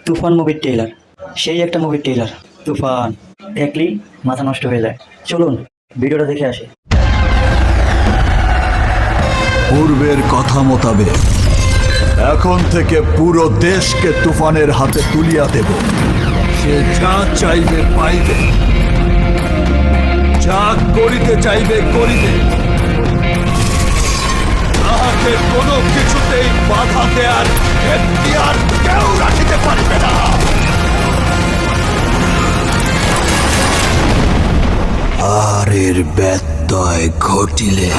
তুফান মুভির ট্রেলার, সেই একটা মুভির ট্রেলার। তুফান দেখলেই মাথা নষ্ট হয়ে যায়। চলুন ভিডিওটা দেখে আসি। পূর্বের কথা মোতাবেক এখন থেকে পুরো দেশকে তুফানের হাতে তুলিয়া দেব। সে যা চাইবে পাইবে, যা করিতে চাইবে করিবে। তাহাকে কোনো কিছুতেই বাধা দেয়ার এখতিয়ার কেউ রাখিতে পারিবে না। আর এর ব্যত্যয় ঘটিলে